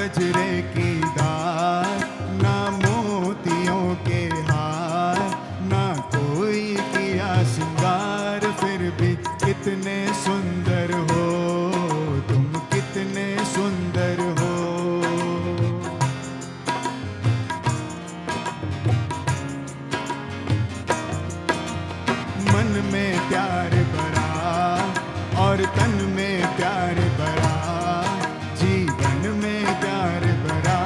गजरे की दार, ना मोतियों के हार, ना कोई किया श्रृंगार, फिर भी कितने सुंदर हो तुम, कितने सुंदर हो। मन में प्यार भरा और तन में प्यार भरा, जीवन में प्यार भरा,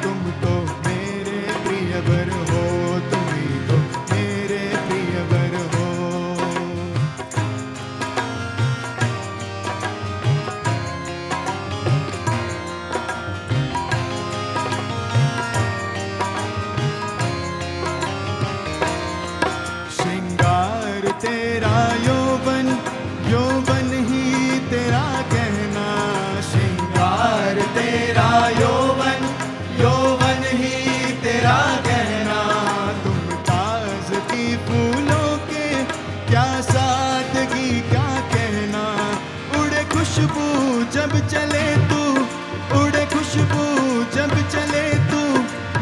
तुम तो मेरे प्रियवर हो, तुम ही तो मेरे प्रियवर हो। श्रृंगार तेरा यौवन, यौवन ही तेरा कहना, श्रृंगार तेरा यौवन, यौवन ही तेरा कहना। तुम ताज़गी फूलों के, क्या सादगी क्या कहना, उड़े खुशबू जब चले तू, उड़े खुशबू जब चले तू,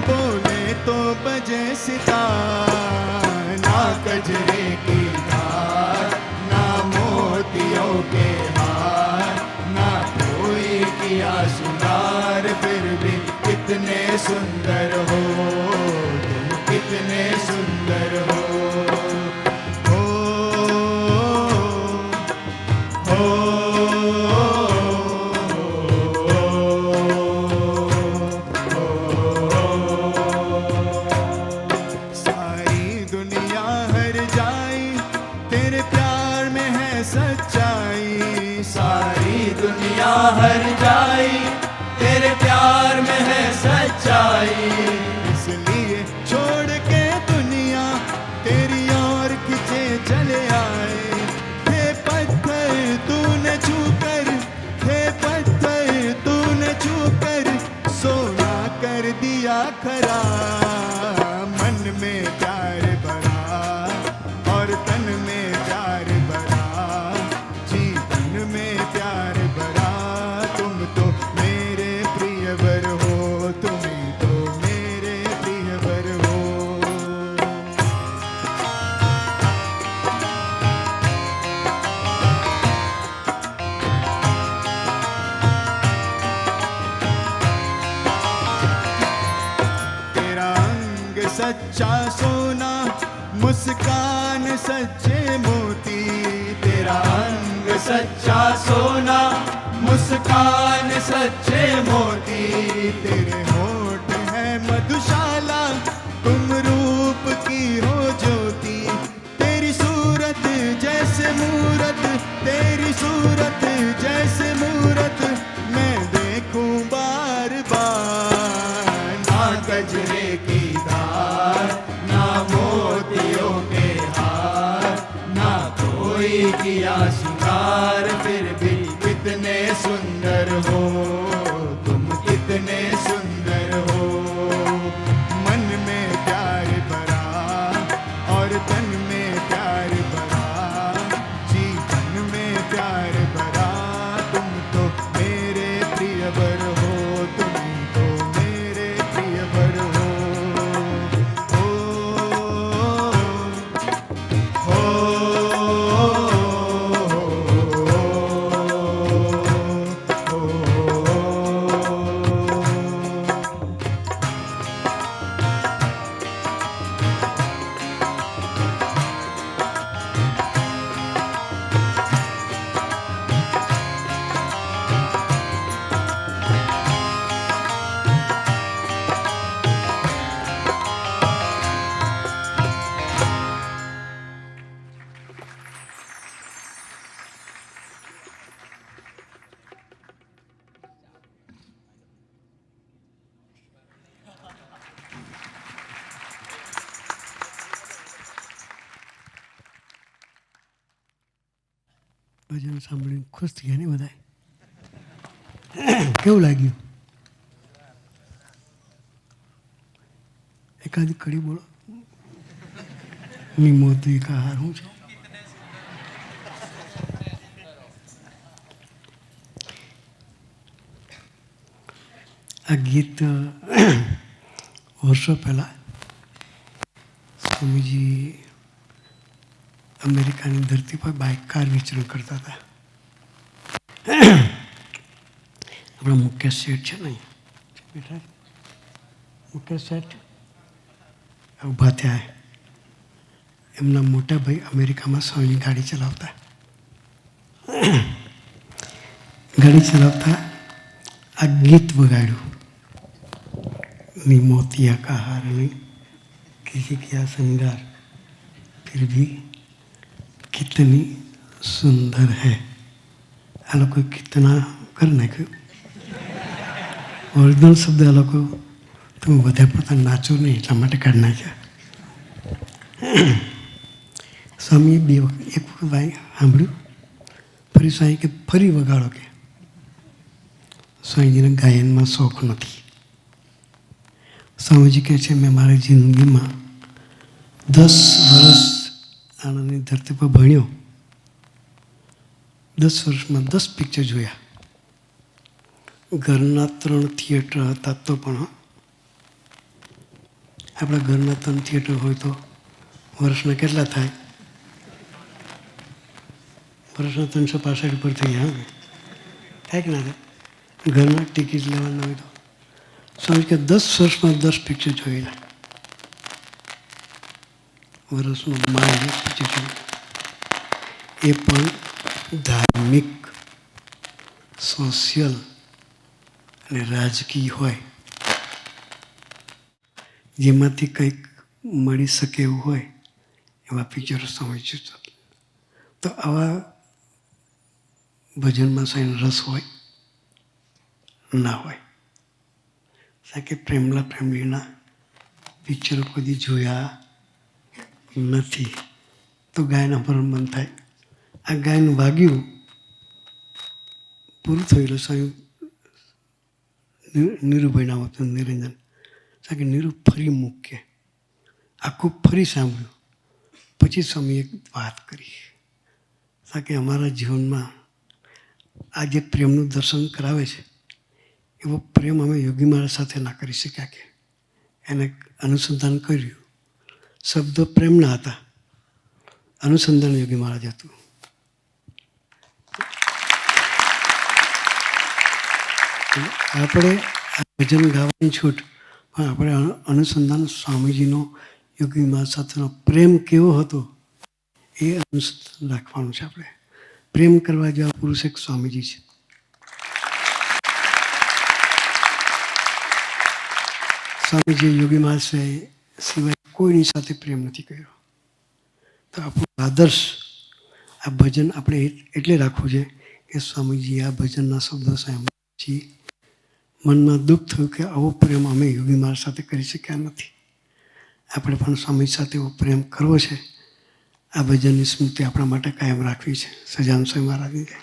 बोले तो बजे सितार, ना गजरे की धार, ना मोतियों के हार, ना कोई किया श्रृंगार, फिर भी कितने सुंदर हो तुम, कितने सुंदर हो। सारी दुनिया हर जाई, तेरे प्यार में है सच्चाई, सारी दुनिया हर जाई, तेरे प्यार में है सच्चाई। इसलिए छोड़ के दुनिया तेरी ओर खिंचे चले आए, थे पत्थर तूने छूकर, थे पत्थर तूने छूकर, सोना कर दिया खरा। मन में प्यार भरा और तन में प्यार भरा, जीवन में प्यार भरा, तुम तो मेरे प्रियवर हो, तुम ही तो मेरे प्रियवर हो। तेरा अंग सच्चा सोना, मुस्कान सच्चे मोती, तेरा अंग सच्चा सोना, मुस्कान सच्चे मोती। तेरे होठ है मधुशाला, तुम रूप की हो ज्योति, तेरी सूरत जैसे मूरत, तेरी सूरत जैसे मूरत, मैं देखूं बार बार। ना गजरे की धार, ना मोतियों के हार, ना कोई किया श्रृंगार, फिर भी कितने सुंदर हो तुम, कितने सुंदर हो। मन में प्यार भरा और तन में प्यार भरा, जीवन में प्यार भरा, तुम तो मेरे प्रियवर हो, तुम तो मेरे प्रियवर हो। ભજન સાંભળીને ખુશ થયા ને બધા? કેવું લાગ્યું? એકાદી કડી બોલો. ની મોતી કા હાર શું છે? આ ગીત વર્ષો પહેલાં સ્વામીજી અમેરિકાની ધરતી પર બાઇક કાર વિચરણ કરતા હતા. આપણા મુખ્ય શેઠ છે ને બેઠા મુખ્ય શેઠ ઊભા થયા. એમના મોટા ભાઈ અમેરિકામાં સ્વામીની ગાડી ચલાવતા. ગાડી ચલાવતા આ ગીત વગાડ્યું. ની મોતિયા કા હાર નહીં કિસી કિયા સંગાર ફિર ભી કિતની સુંદર હૈ. આ લોકો કિતના કરી નાખ્યું. ઓરિજિનલ શબ્દ આ લોકો તમે વધારે પડતા નાચો નહીં એટલા માટે કાઢી નાખ્યા. સ્વામી એક વખત સાંભળ્યું. ફરી સ્વામી કે ફરી વગાડો કે. સ્વામીજીને ગાયનમાં શોખ નથી. સ્વામીજી કહે છે મેં મારી જિંદગીમાં 10 વર્ષ આણંદની ધરતી પર ભણ્યો. 10 વર્ષમાં 10 પિક્ચર જોયા. ઘરના 3 થિયેટર હતા તો પણ આપણા ઘરના 3 થિયેટર હોય તો વર્ષના કેટલા થાય? વર્ષના 365 ઉપર થઈ ગયા. થાય કે ના થાય? ઘરમાં ટિકિટ લેવાના હોય તો સ્વામી કે 10 વર્ષમાં 10 પિક્ચર જોયેલા. વર્ષનું 12 પિક્ચર જોયું. એ પણ ધાર્મિક, સોશિયલ અને રાજકીય હોય, જેમાંથી કંઈક મળી શકે એવું હોય એવા પિક્ચરો સમજ્યું. તો આવા ભજનમાં સાઈન રસ હોય ના હોય. કે પ્રેમલા પ્રેમલીના પિક્ચરો કદી જોયા નથી તો ગાયન અમરણ મન થાય. આ ગાયન વાગ્યું પૂરું થયેલું. સ્વામી નીરુભાઈ નામ હતું નિરંજન. કે નીરુ ફરી મૂકે આખું ફરી સાંભળ્યું. પછી સ્વામી એક વાત કરી કે અમારા જીવનમાં આ જે પ્રેમનું દર્શન કરાવે છે એવો પ્રેમ અમે યોગી મહારાજ સાથે ના કરી શક્યા. કે એને અનુસંધાન કર્યું. શબ્દો પ્રેમના હતા, અનુસંધાન યોગી મહારાજ હતું. આપણે આ ભજન ગાવાની છૂટ, પણ આપણે અનુસંધાન સ્વામીજીનો યોગી મહારાજ સાથેનો પ્રેમ કેવો હતો એ અનુસંધાન રાખવાનું છે. આપણે પ્રેમ કરવા જેવા પુરુષ એક સ્વામીજી છે. સ્વામીજી યોગી મહારાજ સિવાય કોઈની સાથે પ્રેમ નથી કર્યો. તો આપણો આદર્શ આ ભજન આપણે એટલે રાખવું છે કે સ્વામીજી આ ભજનના શબ્દો સાંભળ્યા પછી મનમાં દુઃખ થયું કે આવો પ્રેમ અમે યોગી મહારાજ સાથે કરી શક્યા નથી. આપણે પણ સ્વામી સાથે એવો પ્રેમ કરવો છે. આ ભજનની સ્મૃતિ આપણા માટે કાયમ રાખવી છે. સજાન સ્વામી મહારાજની જય.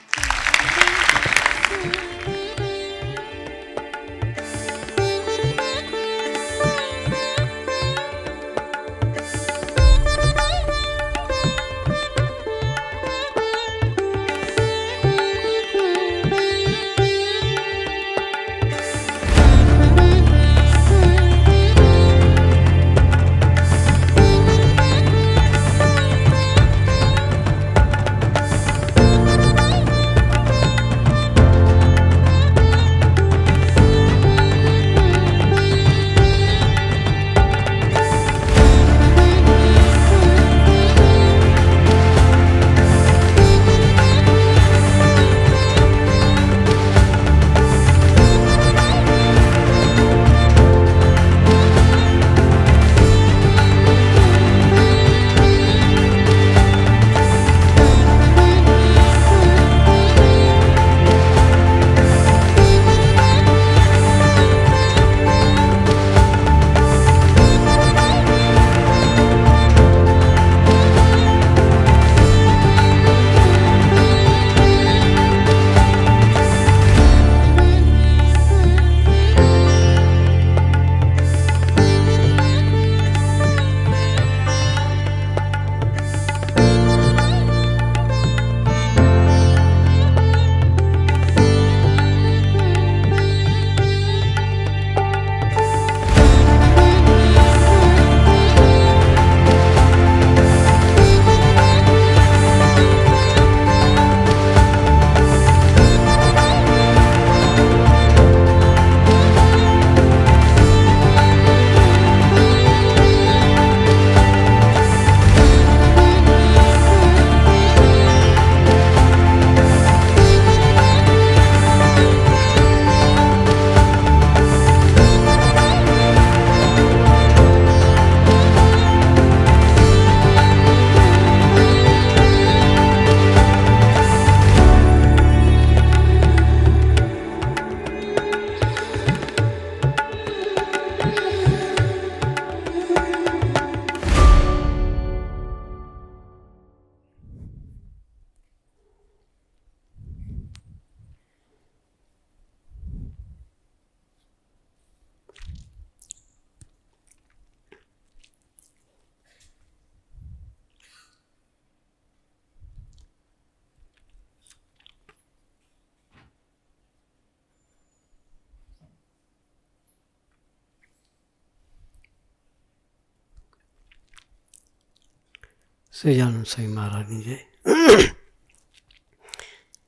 સહજાનંદ સ્વામી મહારાજની જય.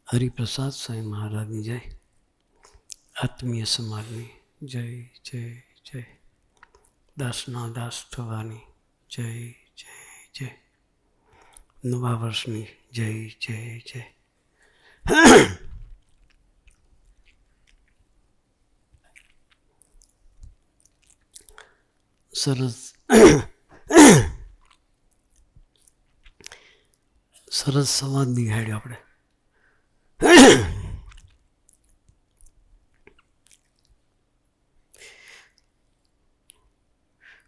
હરિપ્રસાદ સ્વામી મહારાજની જય. આત્મીય સમાજની જય જય જય. દાસના દાસ થવાની જય જય જય. નવા વર્ષની જય જય જય. સરસ સરસ સંવાદ નિહાળ્યો આપણે.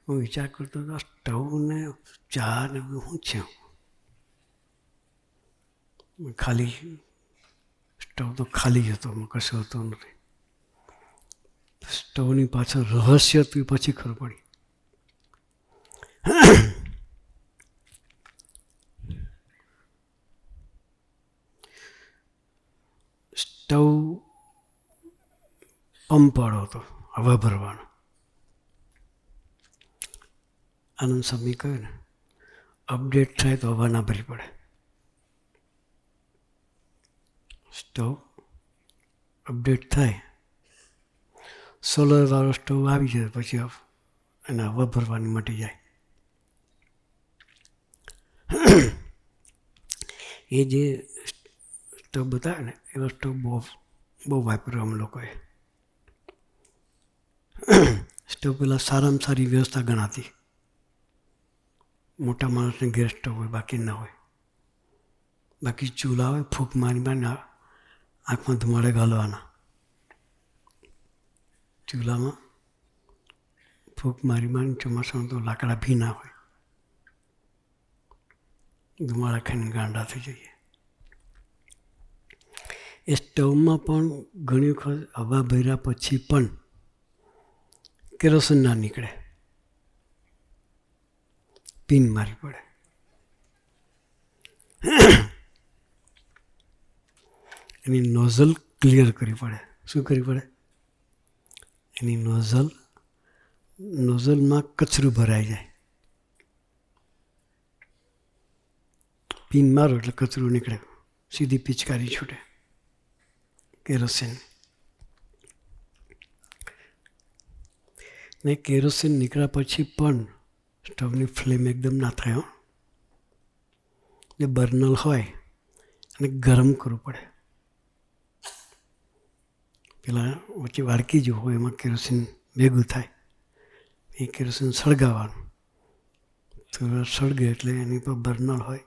હું વિચાર કરતો હતો સ્ટવ ને ચા ને બધું શું છે. ખાલી સ્ટવ તો ખાલી જ હતો, કશું હતો નથી. સ્ટવની પાછળ રહસ્ય હતું એ પછી ખબર પડી. સ્ટવ પંપવાળો હતો, હવા ભરવાનો. આનંદ સ્વામી કહ્યું ને, અપડેટ થાય તો હવા ના ભરવી પડે. સ્ટવ અપડેટ થાય, સોલરવાળો સ્ટવ આવી જાય પછી એને હવા ભરવાની મટી જાય. એ જે સ્ટવ બતાવે ને એવા સ્ટવ બહુ વાપર્યો અમે લોકોએ. સ્ટવ પેલા સારામાં સારી વ્યવસ્થા ગણાતી. મોટા માણસને ગેસ સ્ટવ હોય, બાકી ના હોય. બાકી ચૂલા હોય, ફૂંક મારી આંખમાં ધુમાડે ઘાલવાના. ચૂલામાં ફૂંક મારી ચોમાસામાં તો લાકડા ભી ના હોય, ધુમાડા ખાઈને ગાંડા થઈ જઈએ. એ સ્ટવમાં પણ ઘણી વખત હવા ભર્યા પછી પણ કેરોસીન ના નીકળે, પિન મારી પડે. એની નોઝલ ક્લિયર કરવી પડે. શું કરવી પડે? એની નોઝલમાં કચરું ભરાઈ જાય. પિન મારો એટલે કચરું નીકળે, સીધી પિચકારી છૂટે કેરોસીન. ને કેરોસીન નીકળ્યા પછી પણ સ્ટવની ફ્લેમ એકદમ ના થાય. જે બર્નલ હોય અને ગરમ કરવું પડે. પેલા વચ્ચે વાડકી જો હોય એમાં કેરોસીન ભેગું થાય, એ કેરોસીન સળગાવવાનું. તો સળગે એટલે એની પર બર્નલ હોય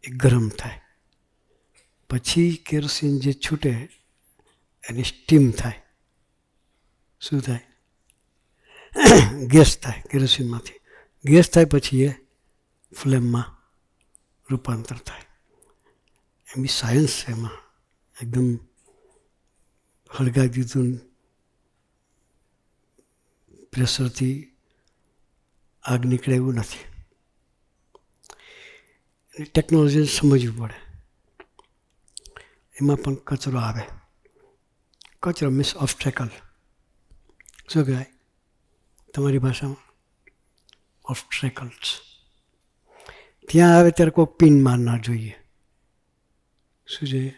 એ ગરમ થાય. પછી કેરોસીન જે છૂટે એની સ્ટીમ થાય. શું થાય? ગેસ થાય. કેરોસીનમાંથી ગેસ થાય પછી એ ફ્લેમમાં રૂપાંતર થાય. એમની સાયન્સ છે એમાં. એકદમ હળગાવી દીધું પ્રેશરથી આગ નીકળે એવું નથી. ટેકનોલોજીને સમજવું પડે. એમાં પણ કચરો આવે. કચરો મીન્સ ઓબ્સ્ટેકલ. શું કહેવાય તમારી ભાષામાં? ઓબ્સ્ટેકલ્સ. ત્યાં આવે ત્યારે કોઈ પિન મારનાર જોઈએ. શું જોઈએ?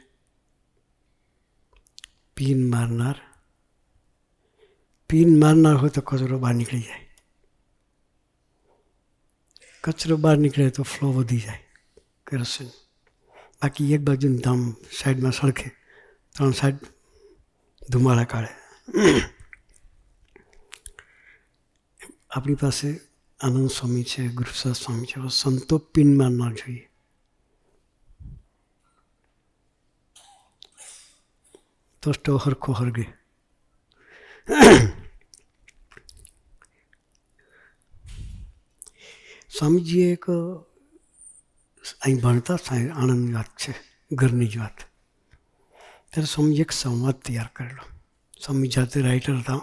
પિન મારનાર. પિન મારનાર હોય તો કચરો બહાર નીકળી જાય. કચરો બહાર નીકળે તો ફ્લો વધી જાય કેરોસીન. બાકી એક બાજુની ધામ સાઈડમાં સળખે, 3 સાઈડ ધુમાડા કાઢે. આપણી પાસે આનંદ સ્વામી છે, ગુરુપ્રસાદ સ્વામી છે, સંતો પિન મારનાર જોઈએ. તો સ્ટવ હરખો હરગે. સ્વામીજીએ એક અહીં ભણતા આનંદની વાત છે, ઘરની જ વાત. ત્યારે સ્વામીજી એક સંવાદ તૈયાર કરેલો. સ્વામી જાતે રાઇટર હતા.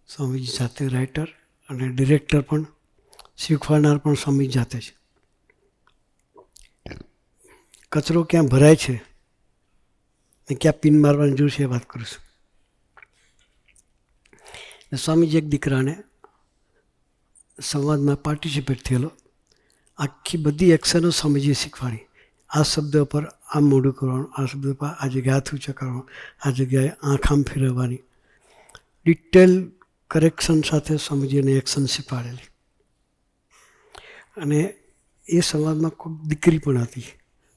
સ્વામીજી જાતે રાઇટર અને ડિરેક્ટર પણ, શીખવાડનાર પણ સ્વામી જાતે છે. કચરો ક્યાં ભરાય છે ને ક્યાં પિન મારવાની જરૂર છે એ વાત કરું છું. સ્વામીજી એક દીકરાને સંવાદમાં પાર્ટિસિપેટ થયેલો આખી બધી એક્શનો સ્વામીજીએ શીખવાડી. આ શબ્દ પર આમ મોઢું કરવાનું, આ શબ્દ પર આ જગ્યાએ હાથ ઊંચા કરવાનું, આ જગ્યાએ આંખ આમ ફેરવવાની, ડિટેલ કરેક્શન સાથે સ્વામીજીને એક્શન શીખવાડેલી. અને એ સમાજમાં કોઈ દીકરી પણ હતી.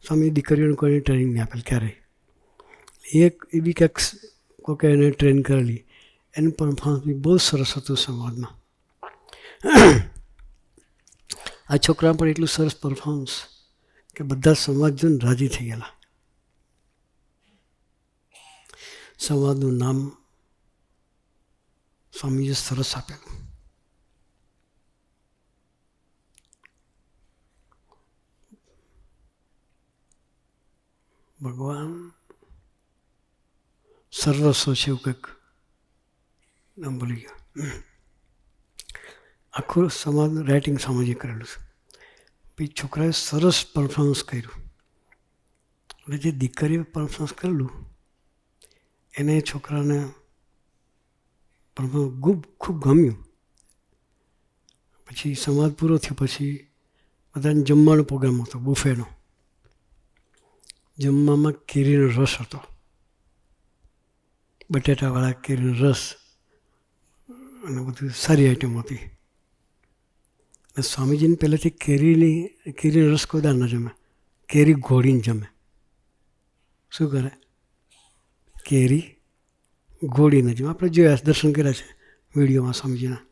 સ્વામી દીકરીઓને કોઈને ટ્રેનિંગ નહીં આપેલ ક્યારેય. એક એવી કંઈક કોકે એને ટ્રેન કરેલી, એનું પરફોર્મન્સ બી બહુ સરસ હતું સમાજમાં. આ છોકરા પણ એટલું સરસ પરફોર્મન્સ કે બધા સમાજ જોઈને રાજી થઈ ગયેલા. સમાજનું નામ સ્વામીજીએ સરસ આપેલું. ભગવાન સર્વસ્વ છે એવું કંઈક નામ બોલી ગયો. આખું સમાજ રાઇટિંગ સ્વામીજીએ કરેલું છે. પછી છોકરાએ સરસ પરફોર્મન્સ કર્યું. એટલે જે દીકરીએ પરફોર્મન્સ કરેલું એને છોકરાને પરફોર્મન્સ ખૂબ ગમ્યું. પછી સમાજ પૂરો થયો પછી બધાને જમવાનો પ્રોગ્રામ હતો, બુફેનો. જમવામાં કેરીનો રસ હતો, બટેટાવાળા કેરીનો રસ અને બધું સારી આઈટમ હતી. અને સ્વામીજીને પહેલેથી કેરીનો રસ કોઈ દાળ ન જમે, કેરી ઘોળીને જમે. શું કરે? કેરી ઘોળીને જમે. આપણે જોયા, દર્શન કર્યા છે વિડીયોમાં સ્વામીજીના.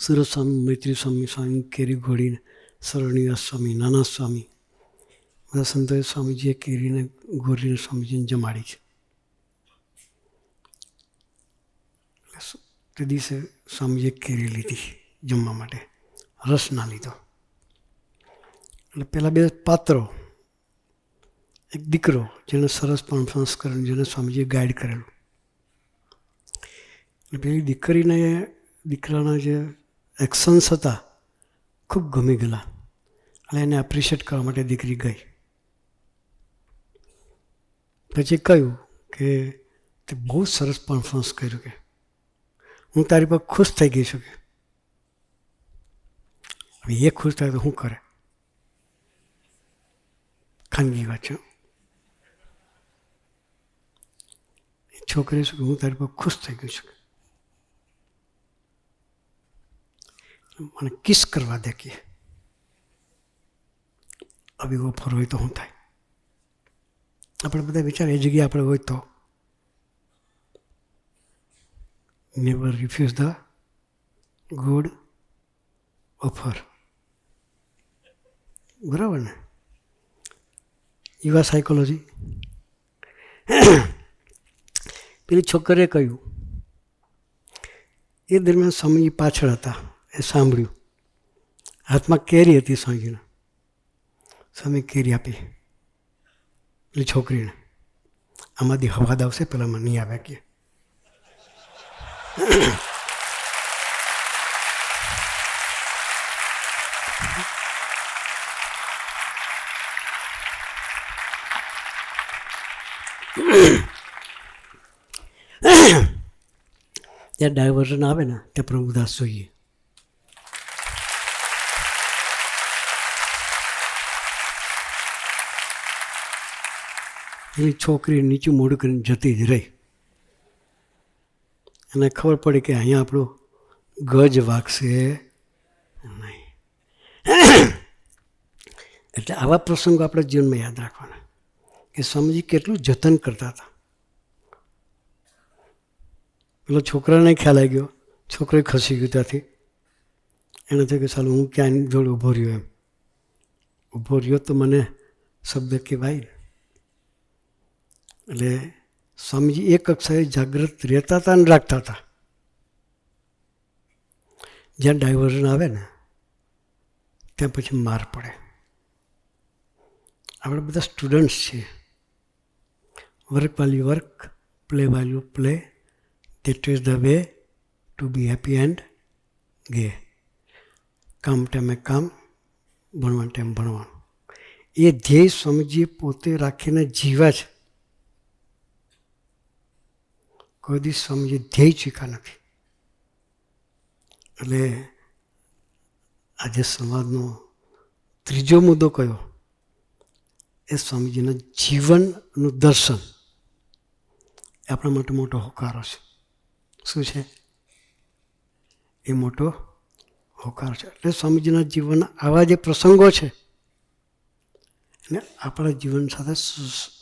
સુરત સ્વામી, મૈત્રી સ્વામી કેરી ઘોળીને, સરણિયા સ્વામી, નાના સ્વામી, બધા સંતોએ સ્વામીજીએ કેરીને ઘોળીને સ્વામીજીને જમાડી છે. તે દિવસે સ્વામીજીએ કેરી લીધી જમવા માટે, રસ ના લીધો. એટલે પેલા બે પાત્રો, એક દીકરો જેને સરસ પરફોર્મન્સ કરેલું, જેને સ્વામીજીએ ગાઈડ કરેલું. એટલે પેલી દીકરાના જે એક્શન્સ હતા ખૂબ ગમી ગયેલા. અને એને એપ્રિશિએટ કરવા માટે દીકરી ગઈ. પછી કહ્યું કે તે બહુ સરસ પરફોર્મન્સ કર્યું, કે હું તારી પર ખુશ થઈ ગઈ છું. કે હવે એ ખુશ થાય તો શું કરે? ખાનગી વાત છે. છોકરી શું કે હું તારી પર ખુશ થઈ ગઈ છું, મને કિસ કરવા દે. કે આવી ઓફર હોય તો શું થાય? આપણે બધા વિચાર એ જગ્યાએ આપણે હોય તો never refuse the good offer. બરાબર ને? એવા સાયકોલોજી. પેલી છોકરીએ કહ્યું, એ દરમિયાન સ્વામીજી પાછળ હતા, એ સાંભળ્યું. હાથમાં કેરી હતી સ્વામીજીના. સ્વામી કેરી આપી એટલે છોકરીને, આમાંથી હવાદ આવશે, પેલામાં નહીં આવે. કે ત્યાં ડાયવર્ઝન આવે ને ત્યાં પ્રભુદાસ જોઈએ. એની છોકરી નીચું મોઢું કરીને જતી જ રહી. એને ખબર પડી કે અહીંયા આપણું ગજ વાગશે નહીં. એટલે આવા પ્રસંગો આપણે જીવનમાં યાદ રાખવાના, કે સ્વામીજી કેટલું જતન કરતા હતા. પેલો છોકરાને ખ્યાલ આવી ગયો, છોકરો ખસી ગયો ત્યાંથી. એને થયું કે સાલું હું ક્યાં જોડે ઊભો રહ્યો, એમ ઊભો રહ્યો તો મને શબ્દ કહેવાય. એટલે સ્વામીજી એક કક્ષાએ જાગૃત રહેતા હતા અને રાખતા હતા. જ્યાં ડાયવર્ઝન આવે ને ત્યાં પછી માર પડે. આપણે બધા સ્ટુડન્ટ્સ છીએ. Work while you work, play while you play, that is the way to be happy and gay. કામ ટાઈમે કામ, ભણવા ટાઈમ ભણવાનું. એ ધ્યેય સ્વામીજીએ પોતે રાખીને જીવ્યા છે. કોઈ દિવસ સ્વામીજી ધ્યેય ચૂક્યા નથી. એટલે આજે સંવાદનો ત્રીજો મુદ્દો કયો? એ સ્વામીજીના જીવનનું દર્શન એ આપણા માટે મોટો હોકારો છે. શું છે એ? મોટો હોકાર છે. એટલે સ્વામીજીના જીવનના આવા જે પ્રસંગો છે એને આપણા જીવન સાથે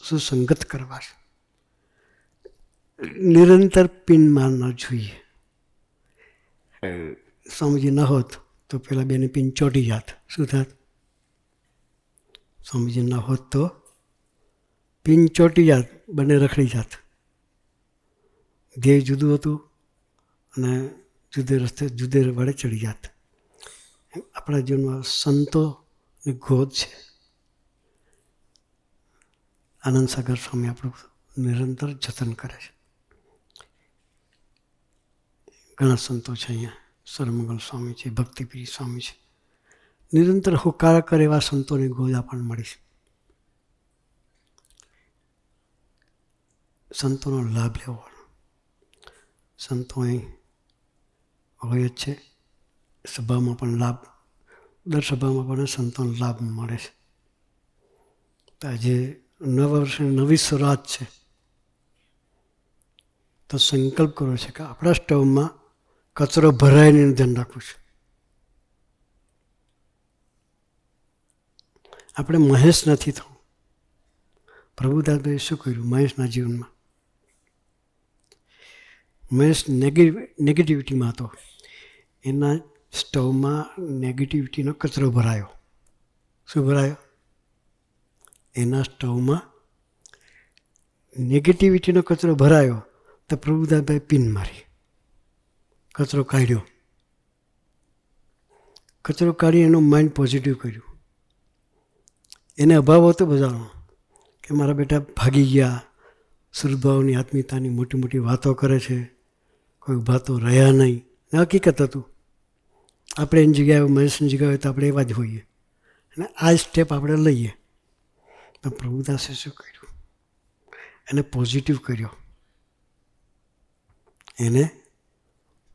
સુસંગત કરવા છે. નિરંતર પિન મારના જોઈએ. સ્વામીજી ન હોત તો પેલા બેની પિન ચોટી જાત. શું થાત? સ્વામીજી ન હોત તો પિન ચોટી જાત, બંને રખડી જાત. ધ્યેય જુદું હતું અને જુદે રસ્તે જુદે વાળે ચડી જાત. આપણા જીવનમાં સંતોની ગોદ છે. આનંદ સાગર સ્વામી આપણું નિરંતર જતન કરે છે. ઘણા સંતો છે અહીંયા. સર્વમંગલ સ્વામી છે, ભક્તિપ્રિય સ્વામી છે. નિરંતર હોકાર કરે એવા સંતોની ગોદ આપણને મળી છે. સંતોનો લાભ લેવો. સંતો અહીં હોય જ છે. સભામાં પણ લાભ, દર સભામાં પણ સંતોનો લાભ મળે છે. તો આજે નવા વર્ષની નવી શરૂઆત છે. તો સંકલ્પ કરવો છે કે આપણા સ્ટવમાં કચરો ભરાય નહીં ધ્યાન રાખવું છે. આપણે મહેશ નથી થવું. પ્રભુદાદાએ શું કર્યું મહેશના જીવનમાં? મહેશ નેગેટિવિટીમાં હતો. એના સ્ટવમાં નેગેટિવિટીનો કચરો ભરાયો. શું ભરાયો? એના સ્ટવમાં નેગેટિવિટીનો કચરો ભરાયો. તો પ્રભુદાદાએ પિન મારી, કચરો કાઢ્યો. કચરો કાઢી એનું માઇન્ડ પોઝિટિવ કર્યું. એને અભાવ હતો બધાનો કે મારા બેટા ભાગી ગયા, સુરભાવની આત્મીયતાની મોટી મોટી વાતો કરે છે, કોઈ ઊભા તો રહ્યા નહીં. હકીકત હતું. આપણે એની જગ્યાએ મહેશની જગ્યાએ હોય તો આપણે એવા જ હોઈએ. અને આ સ્ટેપ આપણે લઈએ. તો પ્રભુદાસે શું કર્યું? એને પોઝિટિવ કર્યો. એને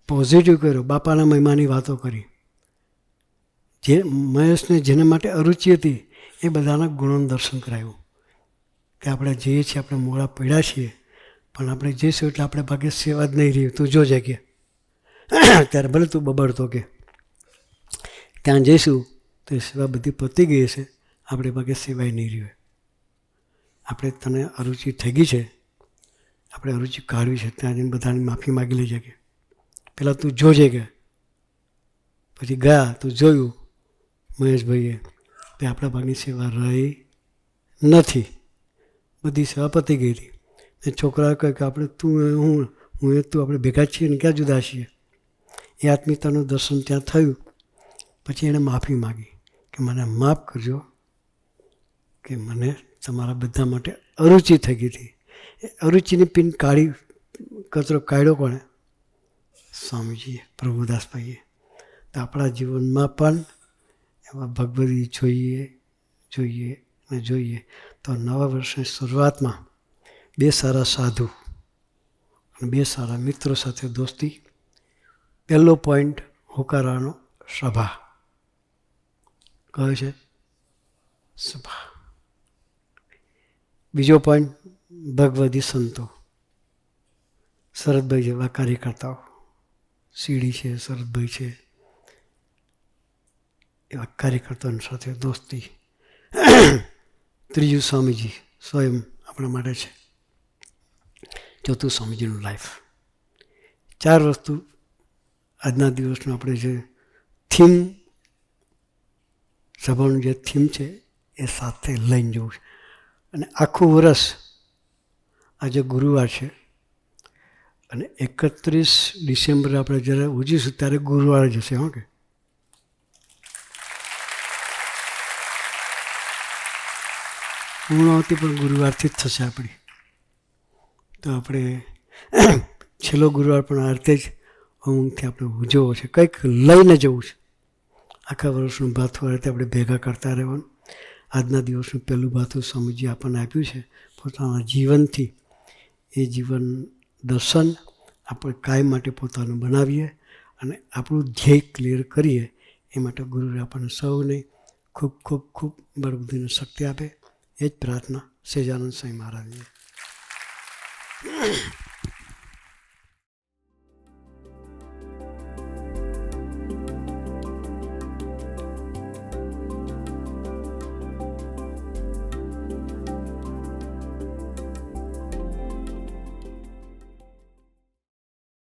પોઝિટિવ કર્યો. બાપાના મહિમાની વાતો કરી. જે મહેશને જેના માટે અરુચિ હતી એ બધાના ગુણોનું દર્શન કરાયું. કે આપણે જઈએ છીએ, આપણે મોડા પડ્યા છીએ, પણ આપણે જઈશું એટલે આપણે ભાગે સેવા જ નહીં રહી. તું જોજે કે ત્યારે ભલે તું બબડતો કે ત્યાં જઈશું તો એ સેવા બધી પતી ગઈ હશે, આપણે ભાગે સેવાય નહીં રહી. આપણે તને અરુચિ થઈ ગઈ છે, આપણે અરુચિ કાઢવી છે, ત્યાં જઈને બધાની માફી માગી લેજે કે પહેલાં તું જોજે કે. પછી ગયા તો જોયું મહેશભાઈએ કે આપણા ભાગની સેવા રહી નથી, બધી સેવા પતી ગઈ હતી. એ છોકરાએ કહે કે આપણે તું હું તું આપણે ભેગા છીએ ને ક્યાં જુદા છીએ. એ આત્મીયતાનું દર્શન ત્યાં થયું. પછી એણે માફી માગી કે મને માફ કરજો કે મને તમારા બધા માટે અરુચિ થઈ ગઈ હતી. એ અરુચિની પિન કાઢી, કચરો કાઢ્યો કોણે? સ્વામીજીએ, પ્રભુદાસભાઈએ. તો આપણા જીવનમાં પણ એવા ભગવદી જોઈએ અને જોઈએ. તો નવા વર્ષની શરૂઆતમાં બે સારા સાધુ અને બે સારા મિત્રો સાથે દોસ્તી. પહેલો પોઈન્ટ હોકારાનો સભા. કયો છે? સભા. બીજો પોઈન્ટ ભગવદી સંતો. શરદભાઈ જેવા કાર્યકર્તાઓ, સીડી છે, શરદભાઈ છે, એવા કાર્યકર્તાઓની સાથે દોસ્તી. ત્રીજું સ્વામીજી સ્વયં આપણા માટે છે. ચોથું સ્વામીજીનું લાઈફ. 4 વસ્તુ આજના દિવસનું આપણે જે થીમ, સભાનું જે થીમ છે એ સાથે લઈને જવું છે. અને આખું વર્ષ આજે ગુરુવાર છે અને 31 ડિસેમ્બરે આપણે જ્યારે ઉજવીશું ત્યારે ગુરુવાર જ હશે. કે પૂર્ણાવતી પણ ગુરુવારથી જ થશે આપણી. તો આપણે છેલ્લો ગુરુવાર પણ આ રીતે જ ઊંઘથી આપણે ઉજવવો છે. કંઈક લઈને જવું છે. આખા વર્ષનું ભાથું આ રીતે આપણે ભેગા કરતા રહેવાનું. આજના દિવસનું પહેલું ભાથું સ્વામીજી આપણને આપ્યું છે. પોતાના જીવનથી એ જીવન દર્શન આપણે કાયમ માટે પોતાનું બનાવીએ અને આપણું ધ્યેય ક્લિયર કરીએ. એ માટે ગુરુ આપણને સૌને ખૂબ ખૂબ ખૂબ બળબુદ્ધિની શક્તિ આપે, એ જ પ્રાર્થના સહેજાનંદ સ્વામી મહારાજની.